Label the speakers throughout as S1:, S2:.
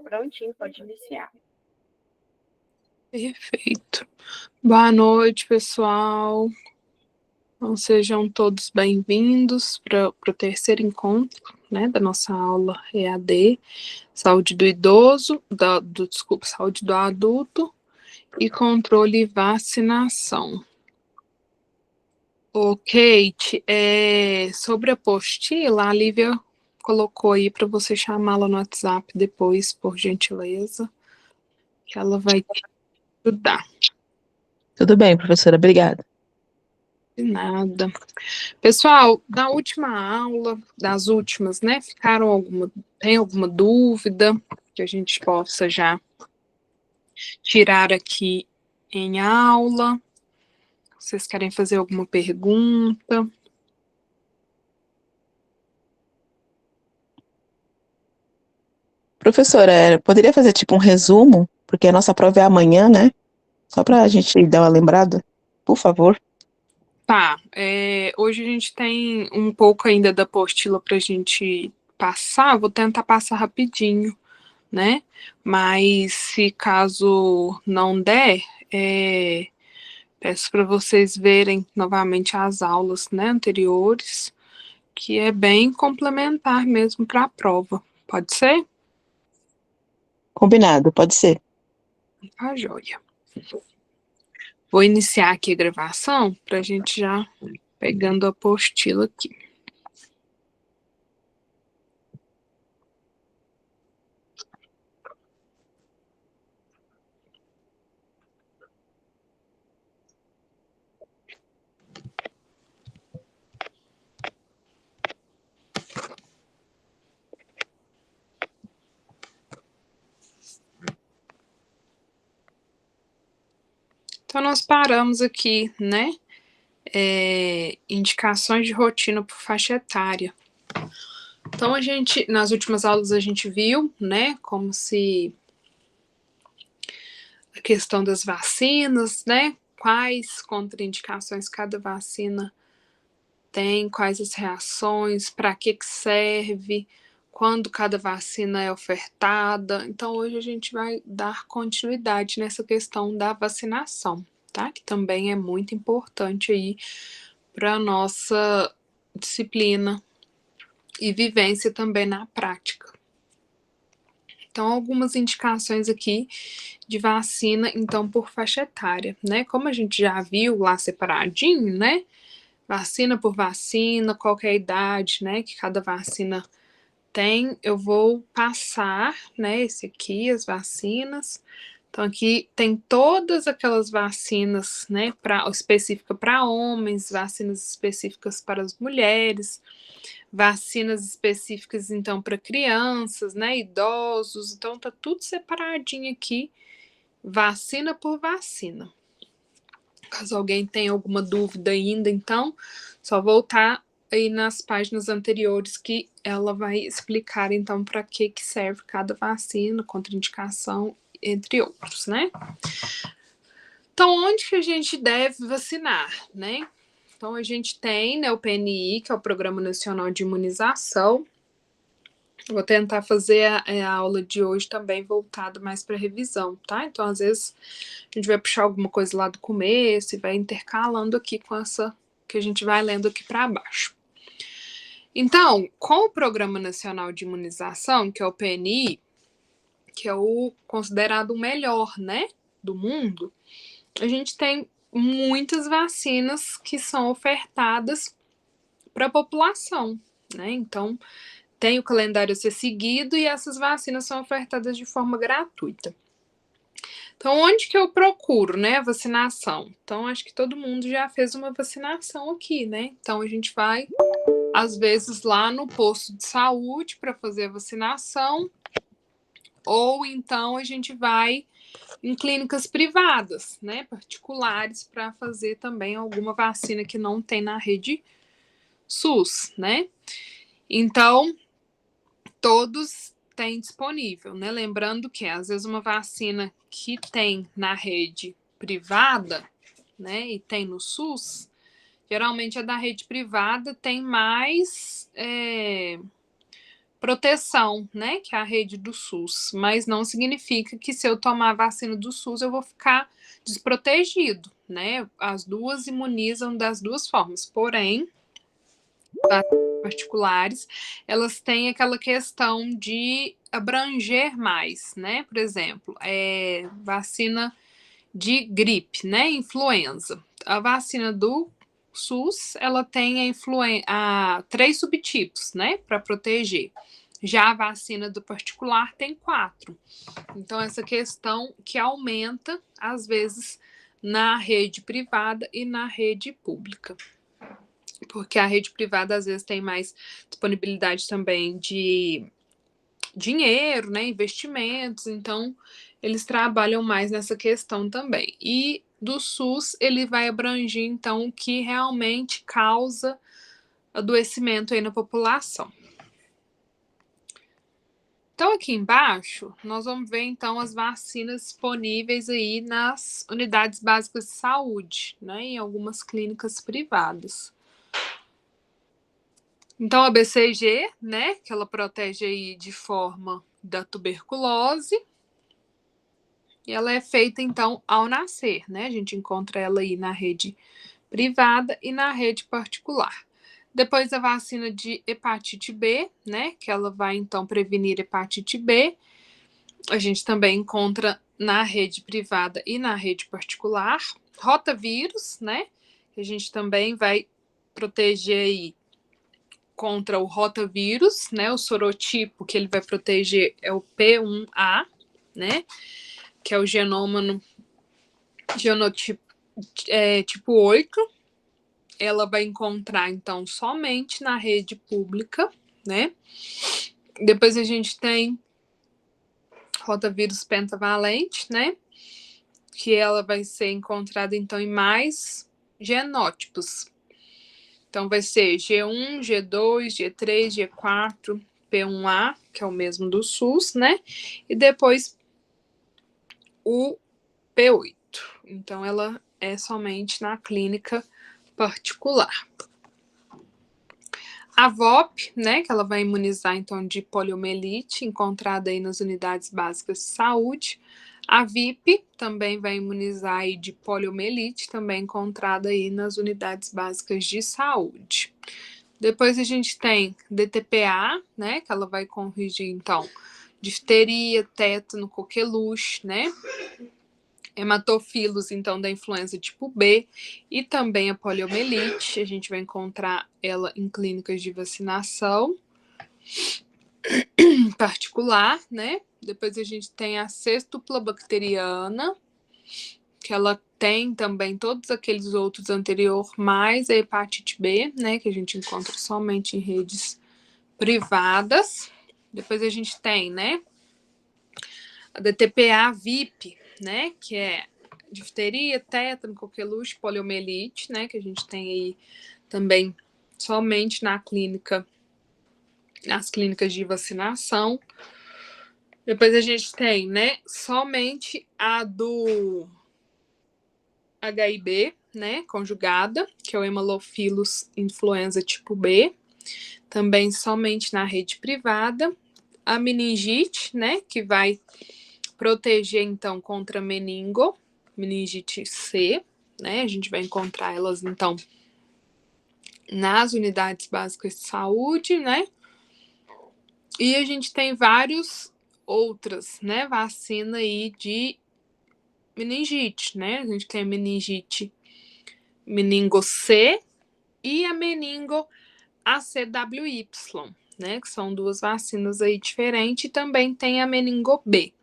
S1: Prontinho, pode iniciar.
S2: Perfeito. Boa noite, pessoal. Então, sejam todos bem-vindos para o terceiro encontro, né, da nossa aula EAD, saúde do idoso, saúde do adulto e controle e vacinação. Ô, Kate, sobre a apostila, a Lívia colocou aí para você chamá-la no WhatsApp depois, por gentileza, que ela vai te ajudar.
S3: Tudo bem, professora, obrigada.
S2: De nada. Pessoal, da última aula, das últimas, né? Tem alguma dúvida que a gente possa já tirar aqui em aula? Vocês querem fazer alguma pergunta?
S3: Professora, poderia fazer tipo um resumo? Porque a nossa prova é amanhã, né? Só para a gente dar uma lembrada, por favor.
S2: Tá, hoje a gente tem um pouco ainda da apostila para a gente passar, vou tentar passar rapidinho, né? Mas se caso não der, peço para vocês verem novamente as aulas, né, anteriores, que é bem complementar mesmo para a prova. Pode ser?
S3: Combinado, pode ser.
S2: Tá, joia. Vou iniciar aqui a gravação para a gente já pegando a apostila aqui. Então, nós paramos aqui, né? Indicações de rotina por faixa etária. Então, nas últimas aulas, a gente viu, né, como se a questão das vacinas, né? Quais contraindicações cada vacina tem, quais as reações, para que serve, quando cada vacina é ofertada. Então, hoje a gente vai dar continuidade nessa questão da vacinação, tá? Que também é muito importante aí para a nossa disciplina e vivência também na prática. Então, algumas indicações aqui de vacina, então, por faixa etária, né? Como a gente já viu lá separadinho, né? Vacina por vacina, qualquer idade, né? Que cada vacina tem, eu vou passar, né? Esse aqui, as vacinas. Então, aqui tem todas aquelas vacinas, né? Específica para homens, vacinas específicas para as mulheres, vacinas específicas, então, para crianças, né? Idosos. Então, tá tudo separadinho aqui, vacina por vacina. Caso alguém tenha alguma dúvida ainda, então, só voltar aí nas páginas anteriores que ela vai explicar, então, para que serve cada vacina, contraindicação, entre outros, né? Então, onde que a gente deve vacinar, né? Então, a gente tem, né, o PNI, que é o Programa Nacional de Imunização. Vou tentar fazer a aula de hoje também voltada mais para revisão, tá? Então, às vezes, a gente vai puxar alguma coisa lá do começo e vai intercalando aqui com essa que a gente vai lendo aqui para baixo. Então, com o Programa Nacional de Imunização, que é o PNI, que é o considerado o melhor, né, do mundo, a gente tem muitas vacinas que são ofertadas para a população, né? Então, tem o calendário a ser seguido e essas vacinas são ofertadas de forma gratuita. Então, onde que eu procuro, né, a vacinação? Então, acho que todo mundo já fez uma vacinação aqui, né? Então, a gente vai, às vezes, lá no posto de saúde para fazer a vacinação, ou então a gente vai em clínicas privadas, né, particulares, para fazer também alguma vacina que não tem na rede SUS, né? Então, todos têm disponível, né? Lembrando que às vezes uma vacina que tem na rede privada, né, e tem no SUS, geralmente a da rede privada tem mais proteção, né, que é a rede do SUS, mas não significa que se eu tomar a vacina do SUS eu vou ficar desprotegido, né? As duas imunizam das duas formas, porém, vacinas particulares, elas têm aquela questão de abranger mais, né? Por exemplo, vacina de gripe, né? Influenza. A vacina do SUS, ela tem a 3 subtipos, né? Para proteger. Já a vacina do particular tem 4. Então, essa questão que aumenta, às vezes, na rede privada e na rede pública. Porque a rede privada, às vezes, tem mais disponibilidade também de dinheiro, né? Investimentos. Então, eles trabalham mais nessa questão também. E do SUS, ele vai abranger, então, o que realmente causa adoecimento aí na população. Então, aqui embaixo, nós vamos ver, então, as vacinas disponíveis aí nas unidades básicas de saúde, né, em algumas clínicas privadas. Então, a BCG, né, que ela protege aí de forma da tuberculose, e ela é feita, então, ao nascer, né, a gente encontra ela aí na rede privada e na rede particular. Depois a vacina de hepatite B, né, que ela vai, então, prevenir hepatite B. A gente também encontra na rede privada e na rede particular. Rotavírus, né, que a gente também vai proteger aí contra o rotavírus, né, o sorotipo que ele vai proteger é o P1A, né, que é o genotipo tipo 8. Ela vai encontrar, então, somente na rede pública, né? Depois a gente tem rotavírus pentavalente, né? Que ela vai ser encontrada, então, em mais genótipos. Então, vai ser G1, G2, G3, G4, P1A, que é o mesmo do SUS, né? E depois o P8. Então, ela é somente na clínica particular. A VOP, né, que ela vai imunizar, então, de poliomielite, encontrada aí nas unidades básicas de saúde. A VIP também vai imunizar aí de poliomielite, também encontrada aí nas unidades básicas de saúde. Depois a gente tem DTPA, né, que ela vai corrigir, então, difteria, tétano, coqueluche, né, hematofilos, então, da influenza tipo B, e também a poliomielite. A gente vai encontrar ela em clínicas de vacinação particular, né? Depois a gente tem a sextupla bacteriana, que ela tem também todos aqueles outros anterior, mais a hepatite B, né? Que a gente encontra somente em redes privadas. Depois a gente tem, né? A DTPA VIP, né? Que é difteria, tétano, coqueluche, poliomielite, né? Que a gente tem aí também somente nas clínicas de vacinação. Depois a gente tem, né, somente a do HIB, né, conjugada, que é o Haemophilus influenza tipo B, também somente na rede privada. A meningite, né, que vai proteger, então, contra meningite C, né, a gente vai encontrar elas, então, nas unidades básicas de saúde, né, e a gente tem vários outras, né, vacina aí de meningite, né? A gente tem a meningite meningo C e a meningo ACWY, né? Que são duas vacinas aí diferentes, e também tem a meningo B.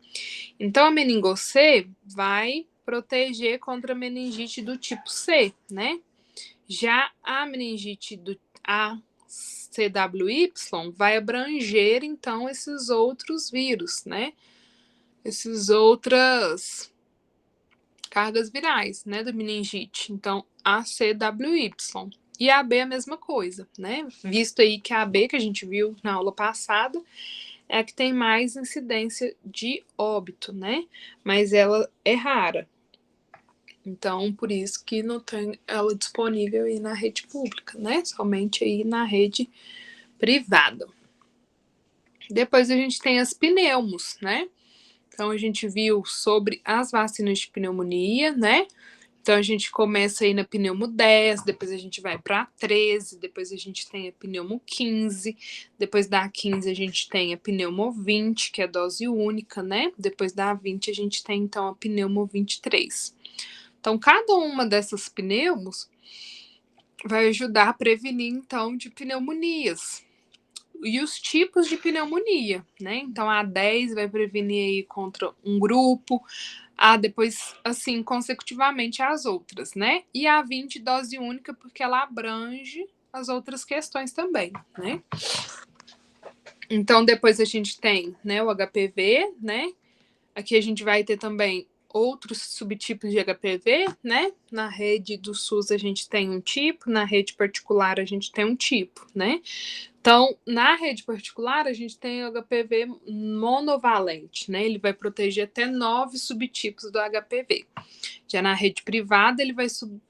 S2: Então, a meningo C vai proteger contra a meningite do tipo C, né? Já a meningite do ACWY vai abranger, então, esses outros vírus, né? Essas outras cargas virais, né, da meningite. Então, ACWY. E a AB é a mesma coisa, né? Visto aí que a AB, que a gente viu na aula passada, é a que tem mais incidência de óbito, né? Mas ela é rara. Então, por isso que não tem ela disponível aí na rede pública, né? Somente aí na rede privada. Depois a gente tem as pneumos, né? Então a gente viu sobre as vacinas de pneumonia, né? Então a gente começa aí na pneumo 10, depois a gente vai para a 13, depois a gente tem a pneumo 15, depois da 15 a gente tem a pneumo 20, que é dose única, né? Depois da 20 a gente tem então a pneumo 23. Então cada uma dessas pneumos vai ajudar a prevenir então de pneumonias. E os tipos de pneumonia, né? Então a 10 vai prevenir aí contra um grupo, depois, assim, consecutivamente as outras, né? E a 20 dose única, porque ela abrange as outras questões também, né? Então, depois a gente tem, né, o HPV, né? Aqui a gente vai ter também outros subtipos de HPV, né? Na rede do SUS a gente tem um tipo, na rede particular a gente tem um tipo, né? Então, na rede particular, a gente tem o HPV monovalente, né? Ele vai proteger até 9 subtipos do HPV. Já na rede privada, ele vai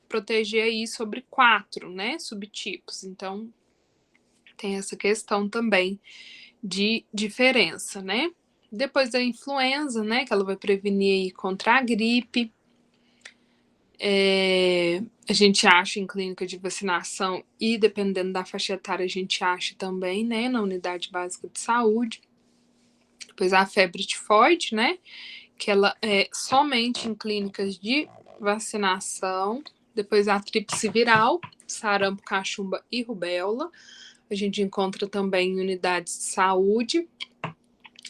S2: proteger aí sobre 4, né? Subtipos. Então, tem essa questão também de diferença, né? Depois da influenza, né? Que ela vai prevenir aí contra a gripe. A gente acha em clínica de vacinação e, dependendo da faixa etária, a gente acha também, né, na unidade básica de saúde. Depois a febre tifoide, né, que ela é somente em clínicas de vacinação. Depois a tríplice viral, sarampo, cachumba e rubéola. A gente encontra também em unidades de saúde.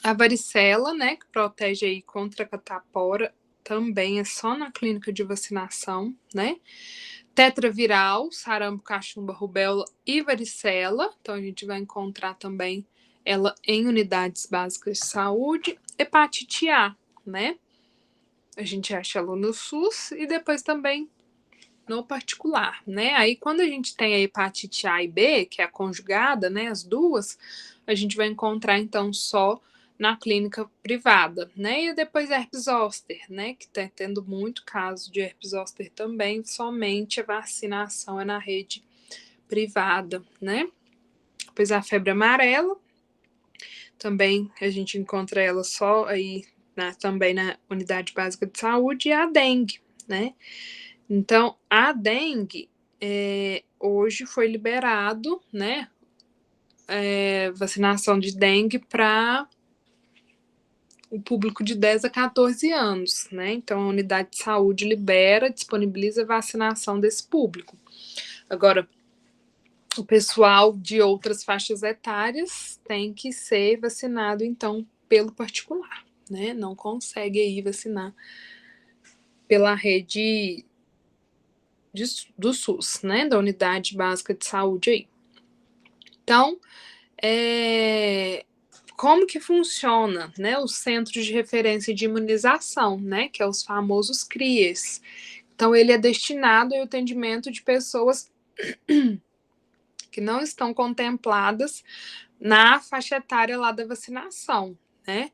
S2: A varicela, né, que protege aí contra a catapora, também é só na clínica de vacinação, né? Tetraviral, sarampo, cachumba, rubéola e varicela. Então a gente vai encontrar também ela em unidades básicas de saúde. Hepatite A, né? A gente acha ela no SUS e depois também no particular, né? Aí quando a gente tem a hepatite A e B, que é a conjugada, né, as duas, a gente vai encontrar então só na clínica privada, né? E depois herpes zoster, né, que tá tendo muito caso de herpes zoster também, somente a vacinação é na rede privada, né? Depois a febre amarela, também a gente encontra ela só aí também na unidade básica de saúde, e a dengue, né? Então, a dengue hoje foi liberado, né? Vacinação de dengue para o público de 10 a 14 anos, né? Então, a unidade de saúde libera, disponibiliza a vacinação desse público. Agora, o pessoal de outras faixas etárias tem que ser vacinado, então, pelo particular, né? Não consegue aí vacinar pela rede do SUS, né? Da unidade básica de saúde aí. Então, como que funciona, né, os centros de referência de imunização, né, que é os famosos CRIES. Então, ele é destinado ao atendimento de pessoas que não estão contempladas na faixa etária lá da vacinação, né?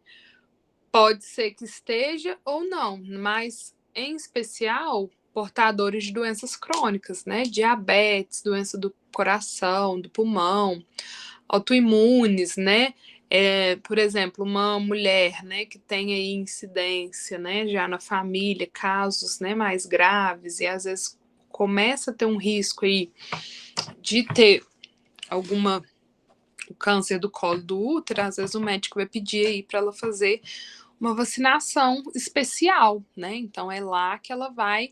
S2: Pode ser que esteja ou não, mas, em especial, portadores de doenças crônicas, né, diabetes, doença do coração, do pulmão, autoimunes, né? Por exemplo, uma mulher, né, que tem aí incidência, né, já na família, casos, né, mais graves, e às vezes começa a ter um risco aí de ter o câncer do colo do útero, às vezes o médico vai pedir aí para ela fazer uma vacinação especial, né? Então é lá que ela vai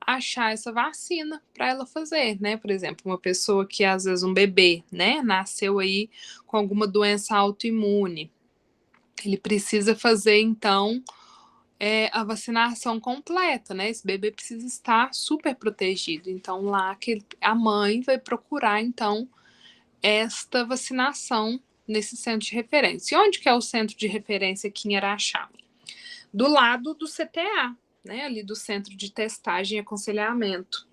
S2: achar essa vacina para ela fazer, né? Por exemplo, uma pessoa que às vezes um bebê, né, nasceu aí com alguma doença autoimune, ele precisa fazer então a vacinação completa, né? Esse bebê precisa estar super protegido. Então lá que a mãe vai procurar então esta vacinação nesse centro de referência. E onde que é o centro de referência aqui em Araxá? Do lado do CTA, né, ali do Centro de Testagem e Aconselhamento.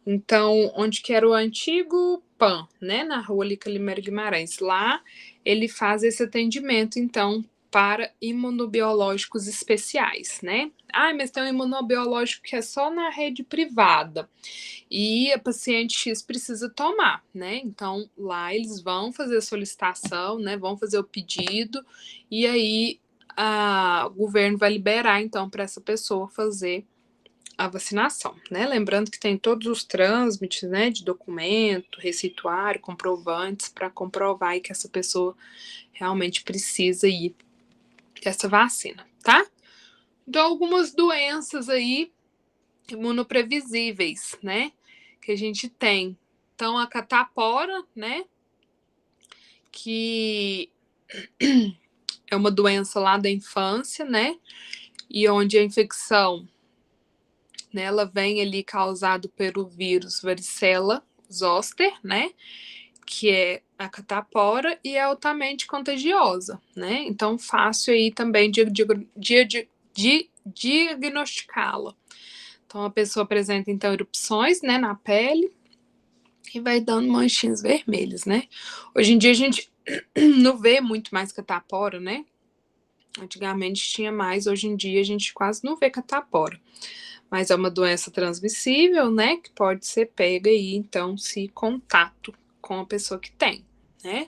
S2: Então, onde que era o antigo PAN, né, na rua Lica Limeira Guimarães. Lá ele faz esse atendimento, então, para imunobiológicos especiais, né? Ah, mas tem um imunobiológico que é só na rede privada e a paciente X precisa tomar, né? Então, lá eles vão fazer a solicitação, né? Vão fazer o pedido e aí o governo vai liberar, então, para essa pessoa fazer a vacinação, né? Lembrando que tem todos os trâmites, né? De documento, receituário, comprovantes para comprovar aí que essa pessoa realmente precisa ir dessa vacina, tá? Então, algumas doenças aí imunoprevisíveis, né? Que a gente tem. Então, a catapora, né? Que é uma doença lá da infância, né? E onde a infecção, né, ela vem ali causado pelo vírus varicela zoster, né? Que é a catapora e é altamente contagiosa, né? Então, fácil aí também de diagnosticá-la. Então, a pessoa apresenta, então, erupções, né, na pele e vai dando manchinhas vermelhas, né? Hoje em dia, a gente não vê muito mais catapora, né? Antigamente tinha mais, hoje em dia a gente quase não vê catapora. Mas é uma doença transmissível, né? Que pode ser pega aí, então, se contato com a pessoa que tem, né?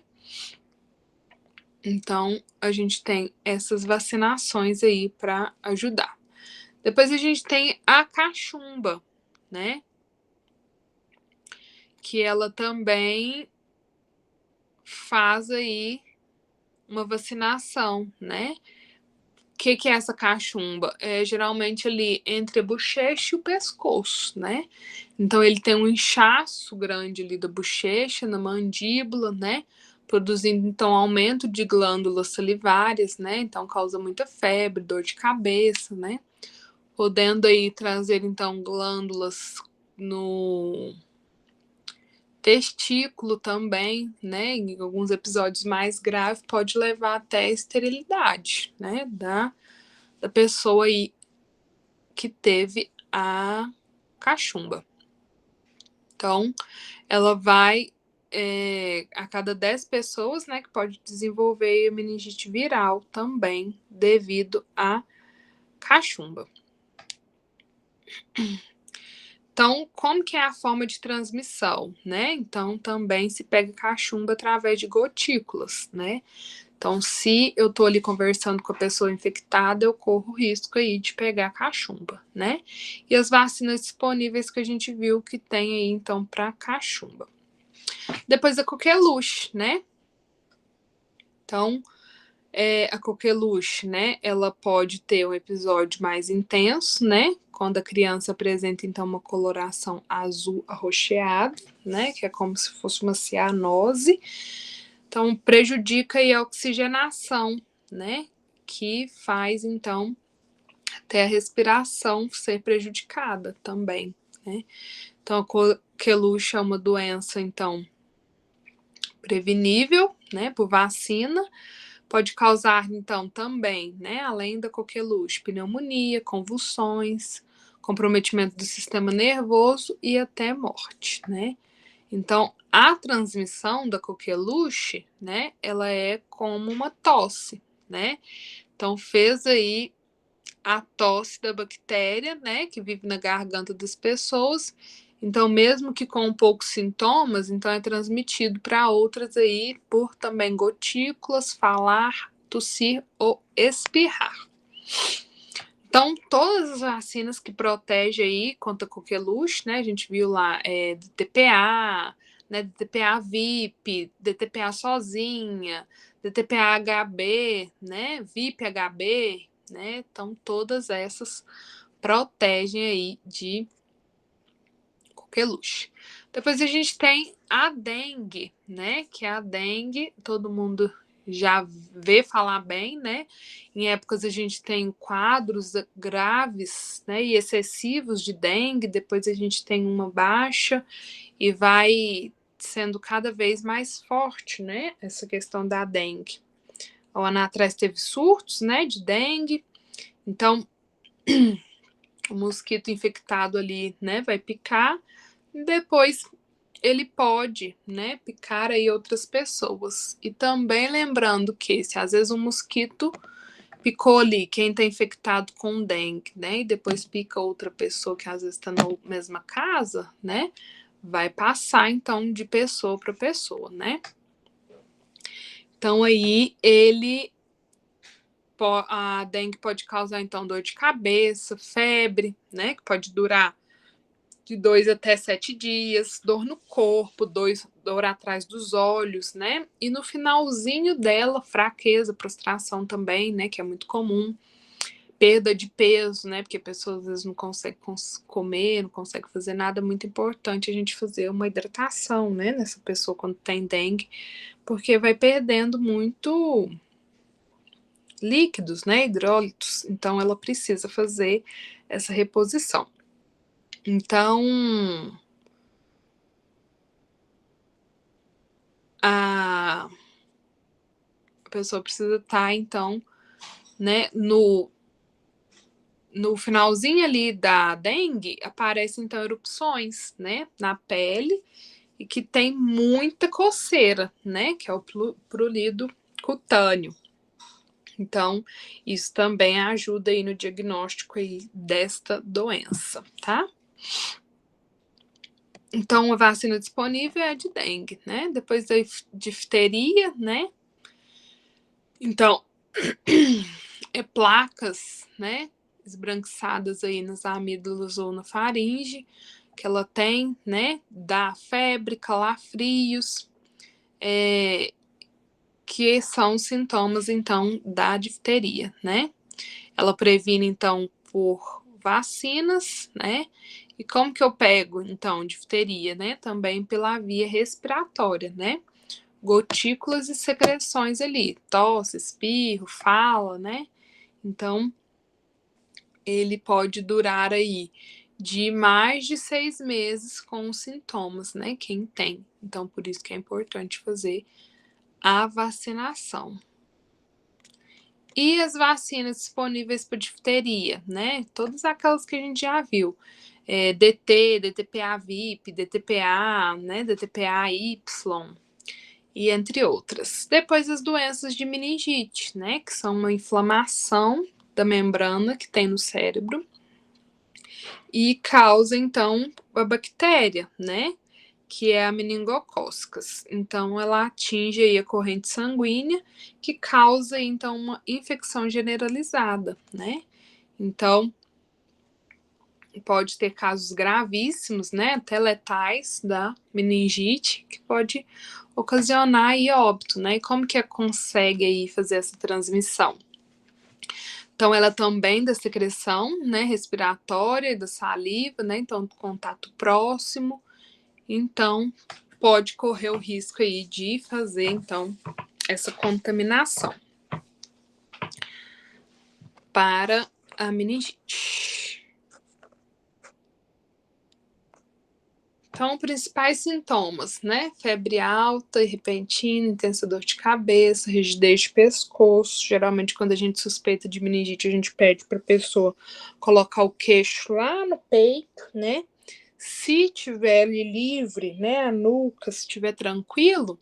S2: Então, a gente tem essas vacinações aí para ajudar. Depois a gente tem a cachumba, né? Que ela também faz aí uma vacinação, né? O que é essa cachumba? É geralmente ali entre a bochecha e o pescoço, né? Então ele tem um inchaço grande ali da bochecha, na mandíbula, né? Produzindo então aumento de glândulas salivares, né? Então causa muita febre, dor de cabeça, né? Podendo aí trazer então glândulas no testículo também, né? Em alguns episódios mais graves, pode levar até a esterilidade, né? Da pessoa aí que teve a cachumba. Então, ela vai a cada 10 pessoas, né, que pode desenvolver meningite viral também devido à cachumba. Então, como que é a forma de transmissão, né? Então, também se pega cachumba através de gotículas, né? Então, se eu tô ali conversando com a pessoa infectada, eu corro o risco aí de pegar cachumba, né? E as vacinas disponíveis que a gente viu que tem aí, então, para cachumba. Depois a coqueluche, né? Então, a coqueluche, né? Ela pode ter um episódio mais intenso, né? Quando a criança apresenta, então, uma coloração azul arroxeada, né? Que é como se fosse uma cianose. Então, prejudica aí a oxigenação, né? Que faz, então, até a respiração ser prejudicada também, né? Então, a coqueluche é uma doença, então, prevenível, né? Por vacina. Pode causar, então, também, né? Além da coqueluche, pneumonia, convulsões, comprometimento do sistema nervoso e até morte, né? Então, a transmissão da coqueluche, né, ela é como uma tosse, né? Então, fez aí a tosse da bactéria, né, que vive na garganta das pessoas. Então, mesmo que com poucos sintomas, então é transmitido para outras aí por também gotículas, falar, tossir ou espirrar. Então, todas as vacinas que protegem aí contra coqueluche, né? A gente viu lá DTPA, né? DTPA VIP, DTPA sozinha, DTPA HB, né? VIP HB, né? Então, todas essas protegem aí de coqueluche. Depois a gente tem a dengue, né? Que a dengue, todo mundo já vê falar bem, né? Em épocas a gente tem quadros graves, né, e excessivos de dengue, depois a gente tem uma baixa e vai sendo cada vez mais forte, né, essa questão da dengue. O ano atrás teve surtos, né, de dengue, então o mosquito infectado ali, né, vai picar, depois ele pode, né, picar aí outras pessoas. E também lembrando que se às vezes um mosquito picou ali quem está infectado com dengue, né? E depois pica outra pessoa que às vezes está na mesma casa, né? Vai passar então de pessoa para pessoa, né? Então aí a dengue pode causar então dor de cabeça, febre, né? Que pode durar de 2 até 7 dias, dor no corpo, dor atrás dos olhos, né? E no finalzinho dela, fraqueza, prostração também, né? Que é muito comum. Perda de peso, né? Porque a pessoa às vezes não consegue comer, não consegue fazer nada. É muito importante a gente fazer uma hidratação, né? Nessa pessoa quando tem dengue, porque vai perdendo muito líquidos, né? Hidrólitos. Então ela precisa fazer essa reposição. Então, a pessoa precisa estar, então, né, no finalzinho ali da dengue, aparecem, então, erupções, né, na pele, e que tem muita coceira, né, que é o prurido cutâneo. Então, isso também ajuda aí no diagnóstico aí desta doença, tá? Então, a vacina disponível é a de dengue, né? Depois da difteria, né? Então, placas, né? Esbranquiçadas aí nas amígdalas ou na faringe, que ela tem, né? Dá febre, calafrios, que são sintomas, então, da difteria, né? Ela previne, então, por vacinas, né? E como que eu pego, então, difteria, né? Também pela via respiratória, né? Gotículas e secreções ali, tosse, espirro, fala, né? Então, ele pode durar aí de mais de 6 meses com os sintomas, né? Quem tem. Então, por isso que é importante fazer a vacinação. E as vacinas disponíveis para difteria, né? Todas aquelas que a gente já viu. DT, DTPA-VIP, DTPA, né? DTPA-Y, e entre outras. Depois as doenças de meningite, né? Que são uma inflamação da membrana que tem no cérebro e causa, então, a bactéria, né? Que é a meningocócicas. Então, ela atinge aí a corrente sanguínea, que causa, então, uma infecção generalizada, né? Então, pode ter casos gravíssimos, né? Até letais da meningite, que pode ocasionar aí óbito, né? E como que consegue aí fazer essa transmissão? Então, ela também da secreção, né, respiratória, da saliva, né, então, contato próximo. Então, pode correr o risco aí de fazer, então, essa contaminação para a meningite. Então, principais sintomas, né? Febre alta e repentina, intensa dor de cabeça, rigidez de pescoço. Geralmente, quando a gente suspeita de meningite, a gente pede para a pessoa colocar o queixo lá no peito, né? Se tiver ali livre, né? A nuca, se estiver tranquilo,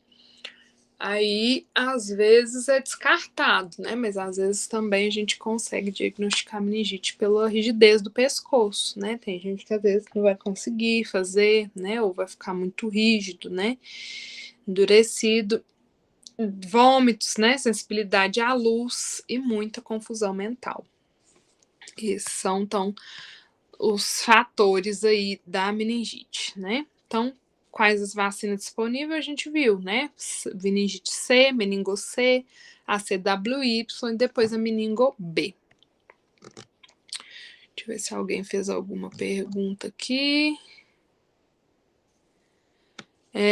S2: aí às vezes é descartado, né? Mas às vezes também a gente consegue diagnosticar meningite pela rigidez do pescoço, né? Tem gente que às vezes não vai conseguir fazer, né? Ou vai ficar muito rígido, né? Endurecido. Vômitos, né? Sensibilidade à luz e muita confusão mental. Esses são, então, os fatores aí da meningite, né? Então, quais as vacinas disponíveis a gente viu, né? Meningite C, meningo C, a CWY e depois a meningo B. Deixa eu ver se alguém fez alguma pergunta aqui.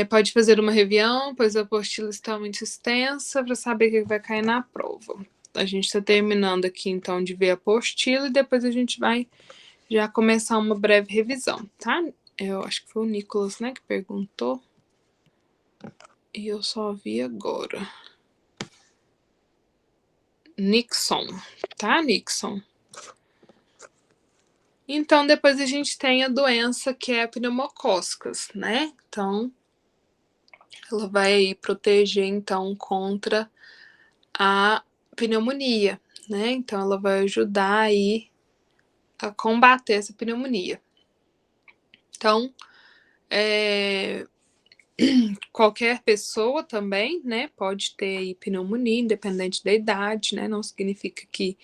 S2: Pode fazer uma revisão, pois a apostila está muito extensa para saber o que vai cair na prova. A gente está terminando aqui, então, de ver a apostila e depois a gente vai já começar uma breve revisão, tá? Eu acho que foi o Nicolas, né, que perguntou. E eu só vi agora. Nixon, tá, Nixon? Então, depois a gente tem a doença que é a pneumocócicas, né? Então, ela vai proteger, então, contra a pneumonia, né? Então, ela vai ajudar aí a combater essa pneumonia. Então, qualquer pessoa também, né, pode ter aí pneumonia, independente da idade, né? Não significa que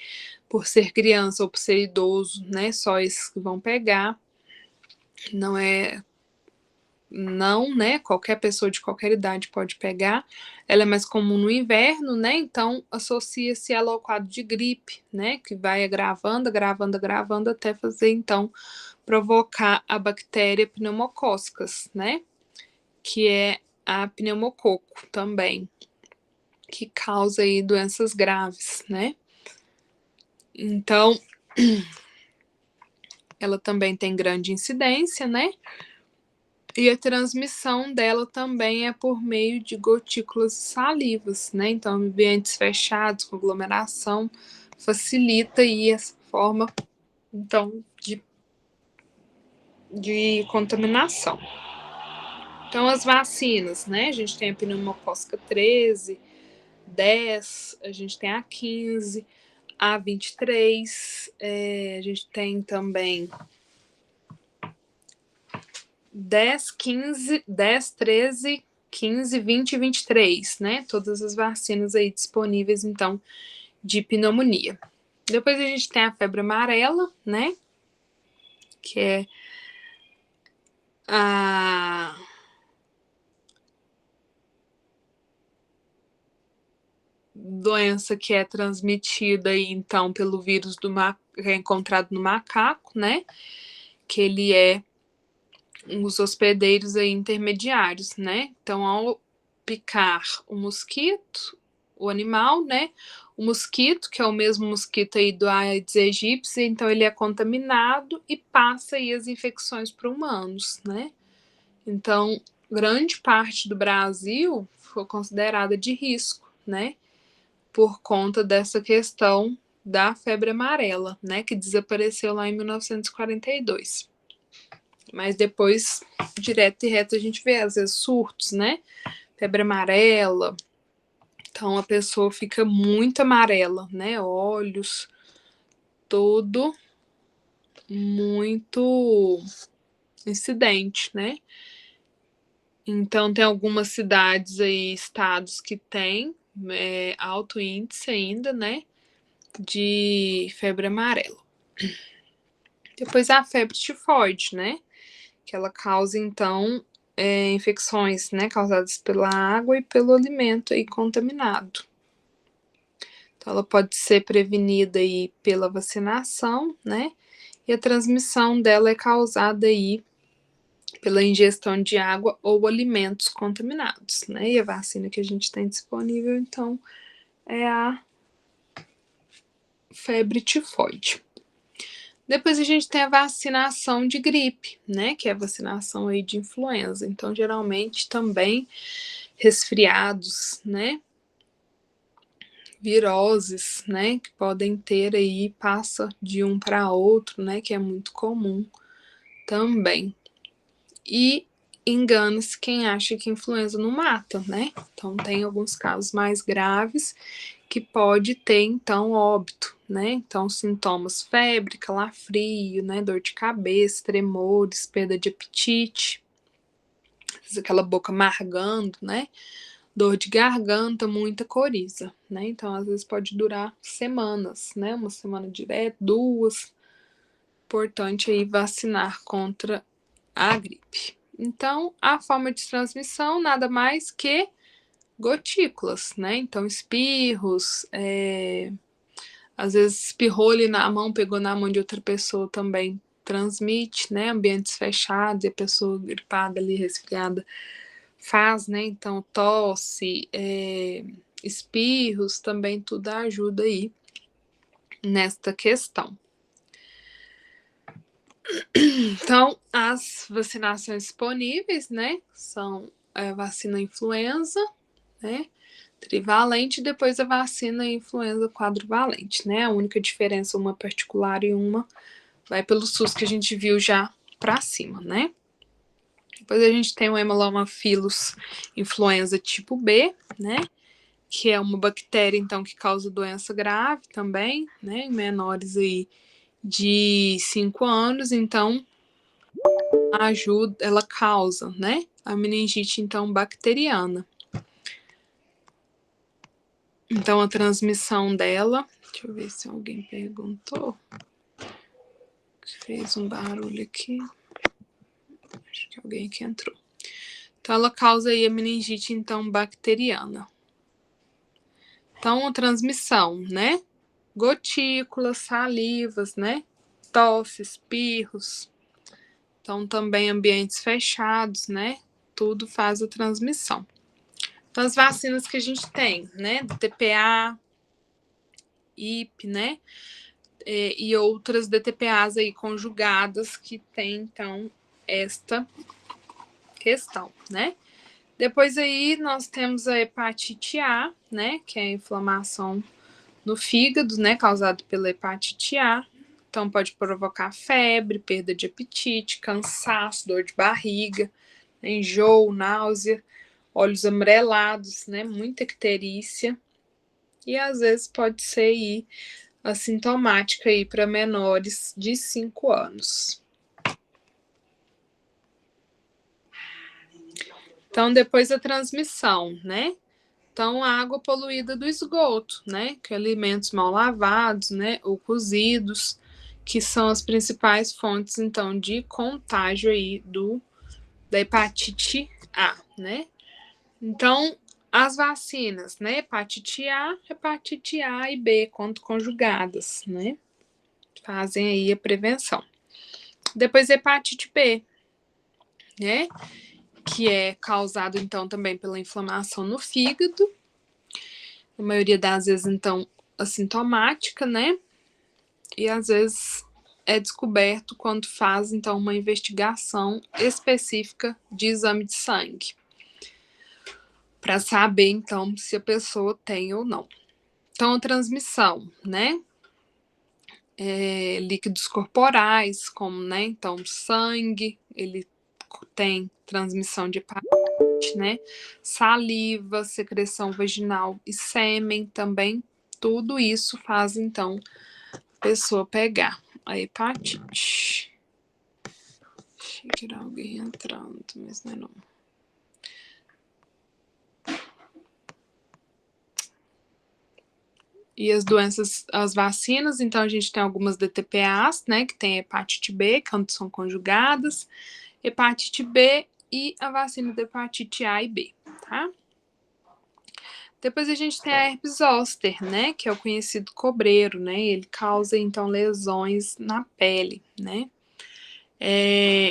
S2: por ser criança ou por ser idoso, né, só esses que vão pegar. Não, né? Qualquer pessoa de qualquer idade pode pegar. Ela é mais comum no inverno, né? Então associa-se ela ao quadro de gripe, né? Que vai agravando, agravando, agravando até fazer então provocar a bactéria pneumocócicas, né? Que é a pneumococo também, que causa aí doenças graves, né? Então ela também tem grande incidência, né? E a transmissão dela também é por meio de gotículas e salivas, né? Então, ambientes fechados, com aglomeração, facilita aí essa forma, então, de contaminação. Então, as vacinas, né? A gente tem a pneumocócica 13, 10, a gente tem a 15, a 23, a gente tem também 10, 15, 10, 13, 15, 20 e 23, né? Todas as vacinas aí disponíveis, então, de pneumonia. Depois a gente tem a febre amarela, né? Que é a doença que é transmitida aí, então, pelo vírus que é encontrado no macaco, né? Que ele é os hospedeiros aí intermediários, né? Então, ao picar o mosquito, o animal, né? O mosquito, que é o mesmo mosquito aí do Aedes aegypti, então ele é contaminado e passa aí as infecções para humanos, né? Então, grande parte do Brasil foi considerada de risco, né? Por conta dessa questão da febre amarela, né? Que desapareceu lá em 1942. Mas depois, direto e reto, a gente vê, às vezes, surtos, né? Febre amarela. Então, a pessoa fica muito amarela, né? Olhos, todo muito incidente, né? Então, tem algumas cidades aí, estados que tem alto índice ainda, né? De febre amarela. Depois a febre tifoide, né? Que ela causa, então, infecções, né, causadas pela água e pelo alimento aí contaminado. Então, ela pode ser prevenida aí pela vacinação, né, e a transmissão dela é causada aí pela ingestão de água ou alimentos contaminados, né, e a vacina que a gente tem disponível, então, é a febre tifoide. Depois a gente tem a vacinação de gripe, né, que é a vacinação aí de influenza. Então, geralmente também resfriados, né, viroses, né, que podem ter aí, passa de um para outro, né, que é muito comum também. E engana-se quem acha que influenza não mata, né? Então, tem alguns casos mais graves que pode ter, então, óbito, né? Então, sintomas: febre, calafrio, né? Dor de cabeça, tremores, perda de apetite, aquela boca margando, né? Dor de garganta, muita coriza, né? Então, às vezes pode durar semanas, né? Uma semana direto, 2. Importante aí vacinar contra a gripe. Então, a forma de transmissão nada mais que gotículas, né? Então, espirros, às vezes espirrou ali na mão, pegou na mão de outra pessoa também transmite, né? Ambientes fechados e a pessoa gripada ali, resfriada, faz, né? Então, tosse, espirros, também tudo ajuda aí nesta questão. Então, as vacinações disponíveis, né? São a vacina influenza, né? Trivalente, e depois a vacina influenza quadrivalente, né? A única diferença, uma particular e uma vai pelo SUS que a gente viu já para cima, né? Depois a gente tem o Haemophilus influenza tipo B, né? que é uma bactéria, então, que causa doença grave também, né, em menores aí de 5 anos, então, ela causa, né, a meningite, então, bacteriana. Então, a transmissão dela, deixa eu ver se alguém perguntou, fez um barulho aqui, acho que alguém aqui entrou. Então, ela causa aí a meningite, então, bacteriana. Então, a transmissão, né, gotículas, salivas, né, tosse, espirros, então também ambientes fechados, né, tudo faz a transmissão. Então, as vacinas que a gente tem, né, DTPA, IP, né, e outras DTPAs aí conjugadas que tem, então, esta questão, né. Depois aí nós temos a hepatite A, né, que é a inflamação no fígado, né, causado pela hepatite A. Então pode provocar febre, perda de apetite, cansaço, dor de barriga, enjoo, náusea, olhos amarelados, né, muita icterícia. E às vezes pode ser aí assintomática aí para menores de 5 anos. Então depois a transmissão, né? Então, a água poluída do esgoto, né? Que alimentos mal lavados, né? Ou cozidos, que são as principais fontes, então, de contágio aí da hepatite A, né? Então, as vacinas, né? Hepatite A e B, quando conjugadas, né? Fazem aí a prevenção. Depois, hepatite B, né? Que é causado, então, também pela inflamação no fígado. A maioria das vezes, então, assintomática, né? E às vezes é descoberto quando faz, então, uma investigação específica de exame de sangue. Para saber, então, se a pessoa tem ou não. Então, a transmissão, né? Líquidos corporais, como, né? Então, sangue, ele tem transmissão de hepatite, né? Saliva, secreção vaginal e sêmen também. Tudo isso faz, então, a pessoa pegar a hepatite. Achei que era alguém entrando, mas não é não. E as doenças, as vacinas, então a gente tem algumas DTPAs, né, que tem hepatite B, quando são conjugadas, hepatite B e a vacina da hepatite A e B, tá? Depois a gente tem a herpes zoster, né, que é o conhecido cobreiro, né, ele causa, então, lesões na pele, né.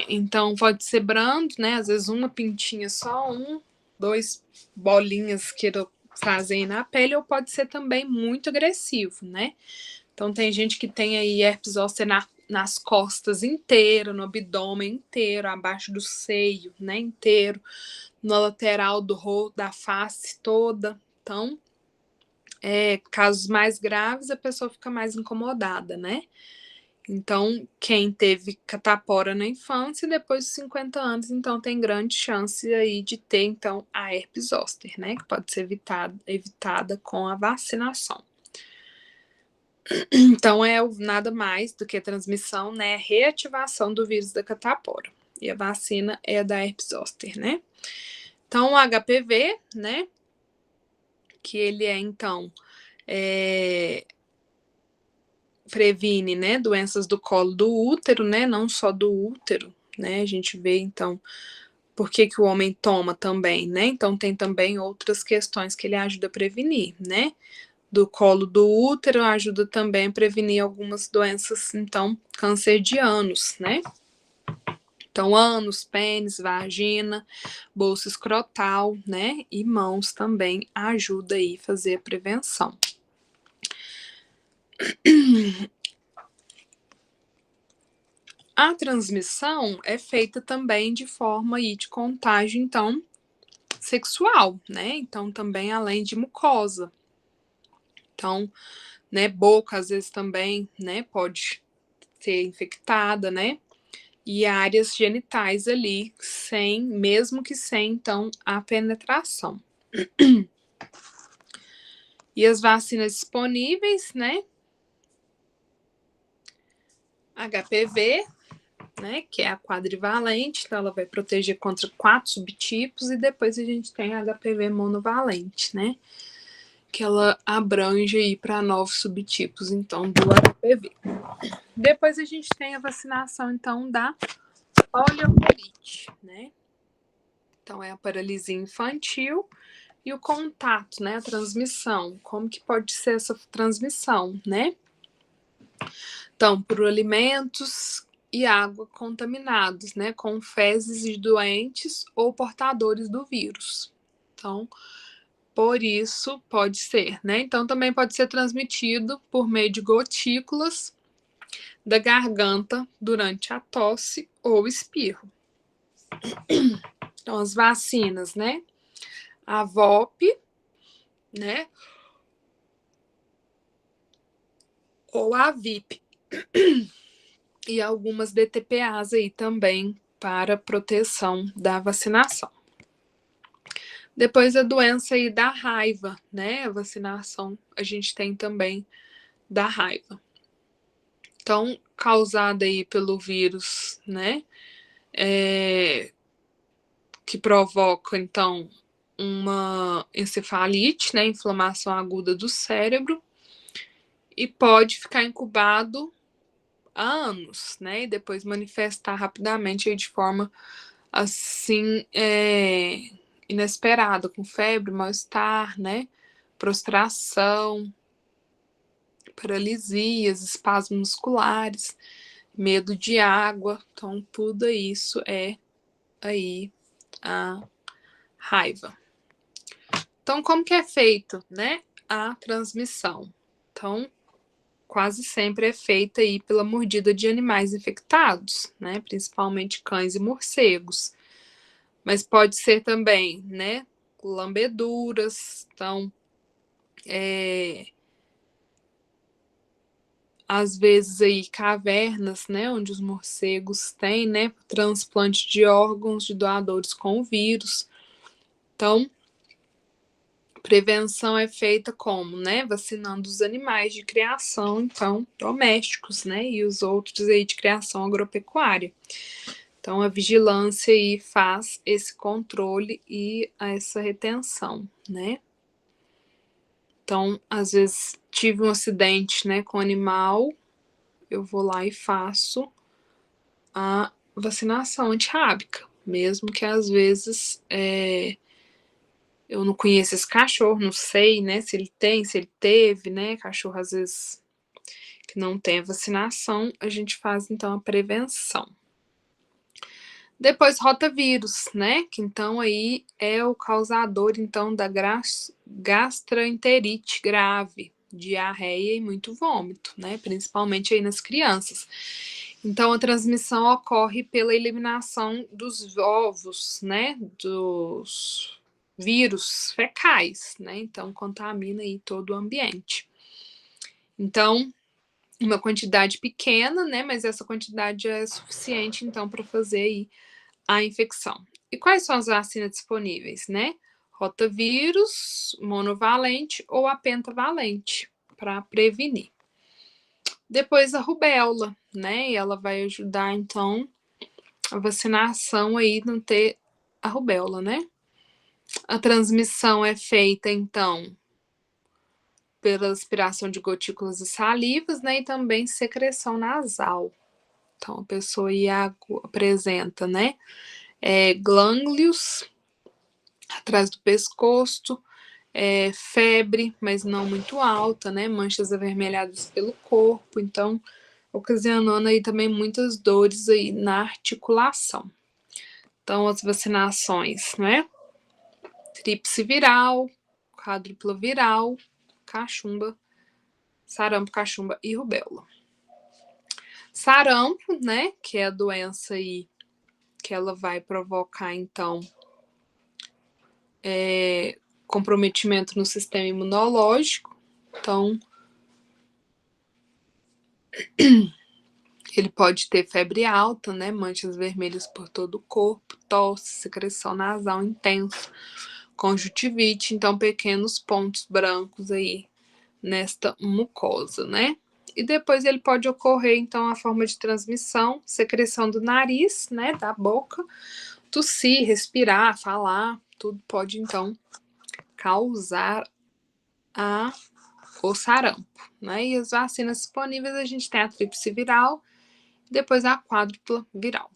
S2: Então, pode ser brando, né, às vezes uma pintinha só, 2 bolinhas que fazem na pele, ou pode ser também muito agressivo, né. Então, tem gente que tem aí herpes zoster nas costas inteiro, no abdômen inteiro, abaixo do seio, né, inteiro, na lateral do rosto, da face toda. Então, casos mais graves, a pessoa fica mais incomodada, né? Então, quem teve catapora na infância, depois dos 50 anos, então tem grande chance aí de ter, então, a herpes zoster, né? Que pode ser evitada com a vacinação. Então, nada mais do que a transmissão, né? A reativação do vírus da catapora. E a vacina é a da herpes zoster, né? Então, o HPV, né? Que ele então, previne, né, doenças do colo do útero, né, não só do útero, né, a gente vê, então, por que o homem toma também, né, então tem também outras questões que ele ajuda a prevenir, né, do colo do útero ajuda também a prevenir algumas doenças, então, câncer de ânus, né, então, ânus, pênis, vagina, bolsa escrotal, né, e mãos também ajuda aí a fazer a prevenção. A transmissão é feita também de forma aí de contágio, então, sexual, né? Então, também além de mucosa. Então, né, boca às vezes também, né, pode ser infectada, né? E áreas genitais ali, mesmo que sem, então, a penetração. E as vacinas disponíveis, né? HPV, né? Que é a quadrivalente, então ela vai proteger contra 4 subtipos, e depois a gente tem a HPV monovalente, né? Que ela abrange aí para 9 subtipos, então, do HPV. Depois a gente tem a vacinação, então, da poliomielite, né? Então, é a paralisia infantil e o contato, né? A transmissão. Como que pode ser essa transmissão, né? Então, por alimentos e água contaminados, né? Com fezes de doentes ou portadores do vírus. Então, por isso pode ser, né? Então, também pode ser transmitido por meio de gotículas da garganta durante a tosse ou espirro. Então, as vacinas, né? A VOP, né? Ou a VIP. E algumas DTPAs aí também para proteção da vacinação. Depois a doença aí da raiva, né? A vacinação a gente tem também da raiva. Então, causada aí pelo vírus, né? Que provoca, então, uma encefalite, né? Inflamação aguda do cérebro. E pode ficar incubado há anos, né? E depois manifestar rapidamente aí de forma, assim, inesperada, com febre, mal-estar, né? Prostração, paralisias, espasmos musculares, medo de água. Então, tudo isso é aí a raiva. Então, como que é feito, né, a transmissão? Então, quase sempre é feita aí pela mordida de animais infectados, né, principalmente cães e morcegos. Mas pode ser também, né, lambeduras. Então, às vezes aí cavernas, né, onde os morcegos têm, né, transplante de órgãos de doadores com o vírus. Então, prevenção é feita como, né, vacinando os animais de criação, então, domésticos, né, e os outros aí de criação agropecuária. Então, a vigilância aí faz esse controle e essa retenção, né. Então, às vezes tive um acidente, né, com animal, eu vou lá e faço a vacinação antirrábica, mesmo que às vezes eu não conheço esse cachorro, não sei, né, se ele tem, se ele teve, né, cachorro às vezes que não tem a vacinação, a gente faz então a prevenção. Depois rotavírus, né, que então aí é o causador então da gastroenterite grave, diarreia e muito vômito, né, principalmente aí nas crianças. Então, a transmissão ocorre pela eliminação dos ovos, né, dos vírus fecais, né, então contamina aí todo o ambiente. Então, uma quantidade pequena, né, mas essa quantidade é suficiente, então, para fazer aí a infecção. E quais são as vacinas disponíveis, né? Rotavírus, monovalente ou a pentavalente, para prevenir. Depois a rubéola, né? E ela vai ajudar, então, a vacinação aí não ter a rubéola, né? A transmissão é feita, então, pela aspiração de gotículas e salivas, né? E também secreção nasal. Então, a pessoa aí apresenta, né? Glânglios atrás do pescoço, febre, mas não muito alta, né? Manchas avermelhadas pelo corpo, então ocasionando aí também muitas dores aí na articulação. Então, as vacinações, né? Tríplice viral, quádrupla viral, cachumba, sarampo, cachumba e rubéola. Sarampo, né? Que é a doença aí que ela vai provocar, então, comprometimento no sistema imunológico. Então, ele pode ter febre alta, né? Manchas vermelhas por todo o corpo, tosse, secreção nasal intensa, conjuntivite, então pequenos pontos brancos aí nesta mucosa, né? E depois ele pode ocorrer, então, a forma de transmissão, secreção do nariz, né, da boca, tossir, respirar, falar, tudo pode, então, causar o sarampo, né? E as vacinas disponíveis, a gente tem a tríplice viral, depois a quádrupla viral.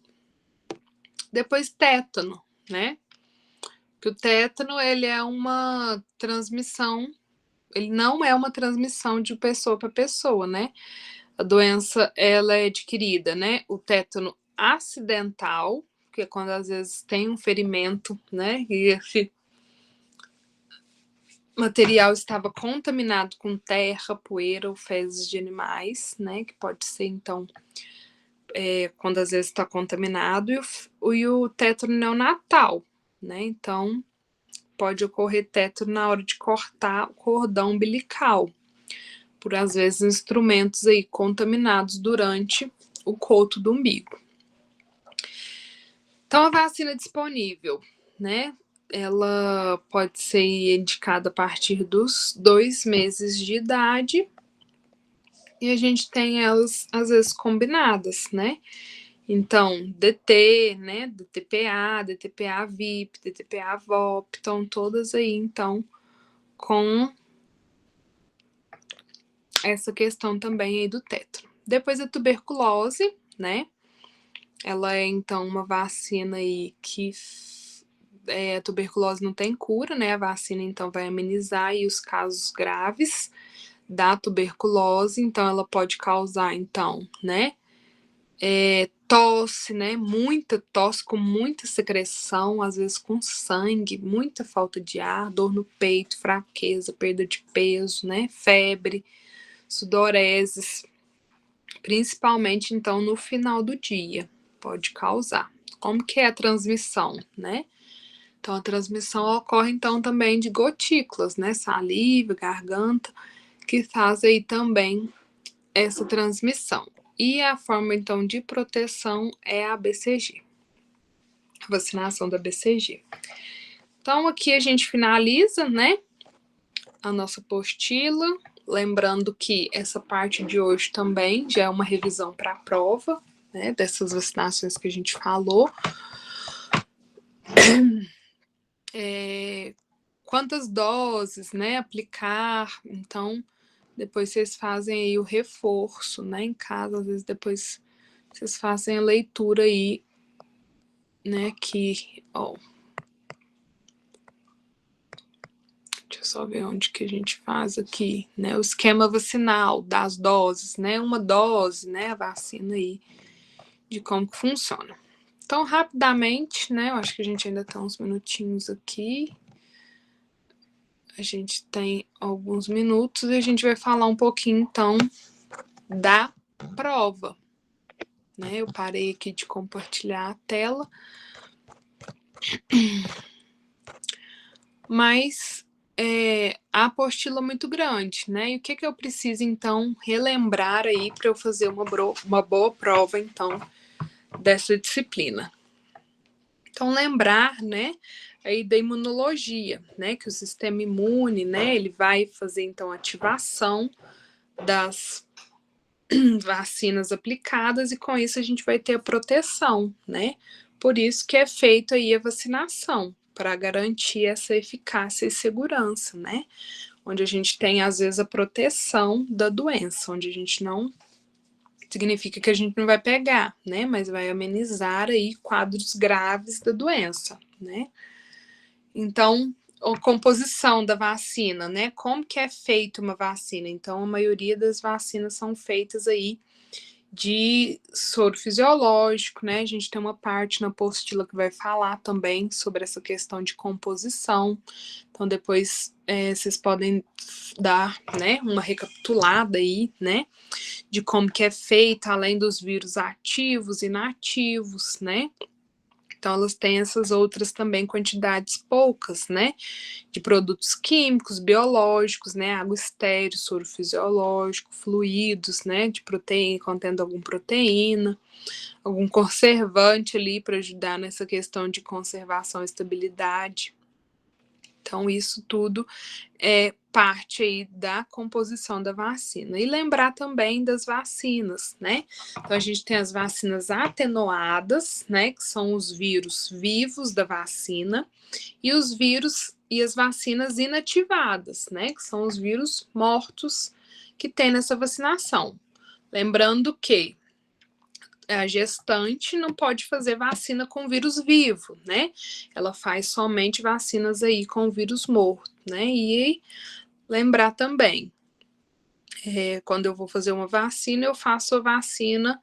S2: Depois tétano, né? Que o tétano, ele é uma transmissão, ele não é uma transmissão de pessoa para pessoa, né? A doença, ela é adquirida, né? O tétano acidental, que é quando às vezes tem um ferimento, né? E esse material estava contaminado com terra, poeira ou fezes de animais, né? Que pode ser, então, quando às vezes está contaminado. E o tétano neonatal, né? Então, pode ocorrer tétano na hora de cortar o cordão umbilical, por às vezes instrumentos aí contaminados durante o coto do umbigo. Então, a vacina disponível, né? Ela pode ser indicada a partir dos 2 meses de idade, e a gente tem elas, às vezes, combinadas, né? Então, DT, né? DTPA VIP, DTPA VOP, estão todas aí, então, com essa questão também aí do tétano. Depois a tuberculose, né? Ela é, então, uma vacina aí que a tuberculose não tem cura, né? A vacina, então, vai amenizar aí os casos graves da tuberculose. Então, ela pode causar, então, né? Tosse, né? Muita tosse, com muita secreção, às vezes com sangue, muita falta de ar, dor no peito, fraqueza, perda de peso, né? Febre, sudoreses, principalmente, então, no final do dia, pode causar. Como que é a transmissão, né? Então, a transmissão ocorre, então, também de gotículas, né? Saliva, garganta, que faz aí também essa transmissão. E a forma, então, de proteção é a BCG, a vacinação da BCG. Então, aqui a gente finaliza, né, a nossa apostila, lembrando que essa parte de hoje também já é uma revisão para a prova, né, dessas vacinações que a gente falou. Quantas doses, né, aplicar, então depois vocês fazem aí o reforço, né, em casa, às vezes depois vocês fazem a leitura aí, né, que, ó, deixa eu só ver onde que a gente faz aqui, né, o esquema vacinal das doses, né, uma dose, né, a vacina aí, de como que funciona. Então, rapidamente, né, eu acho que a gente ainda tem uns minutinhos aqui, a gente tem alguns minutos e a gente vai falar um pouquinho, então, da prova, né, eu parei aqui de compartilhar a tela, mas a apostila é muito grande, né, e o que eu preciso, então, relembrar aí para eu fazer uma boa prova, então, dessa disciplina. Então, lembrar, né, aí da imunologia, né, que o sistema imune, né, ele vai fazer, então, ativação das vacinas aplicadas e com isso a gente vai ter a proteção, né, por isso que é feita aí a vacinação, para garantir essa eficácia e segurança, né, onde a gente tem, às vezes, a proteção da doença, onde a gente não significa que a gente não vai pegar, né? Mas vai amenizar aí quadros graves da doença, né? Então, a composição da vacina, né? Como que é feita uma vacina? Então, a maioria das vacinas são feitas aí de soro fisiológico, né? A gente tem uma parte na apostila que vai falar também sobre essa questão de composição. Então, depois vocês podem dar, né, uma recapitulada aí, né, de como que é feita, além dos vírus ativos e inativos, né? Então, elas têm essas outras também quantidades poucas, né? De produtos químicos, biológicos, né? Água estéril, soro fisiológico, fluidos, né? De proteína, contendo alguma proteína, algum conservante ali para ajudar nessa questão de conservação e estabilidade. Então, isso tudo é parte aí da composição da vacina. E lembrar também das vacinas, né? Então, a gente tem as vacinas atenuadas, né? Que são os vírus vivos da vacina, e os vírus e as vacinas inativadas, né? Que são os vírus mortos que tem nessa vacinação. Lembrando que a gestante não pode fazer vacina com vírus vivo, né? Ela faz somente vacinas aí com vírus morto, né? E lembrar também, quando eu vou fazer uma vacina, eu faço a vacina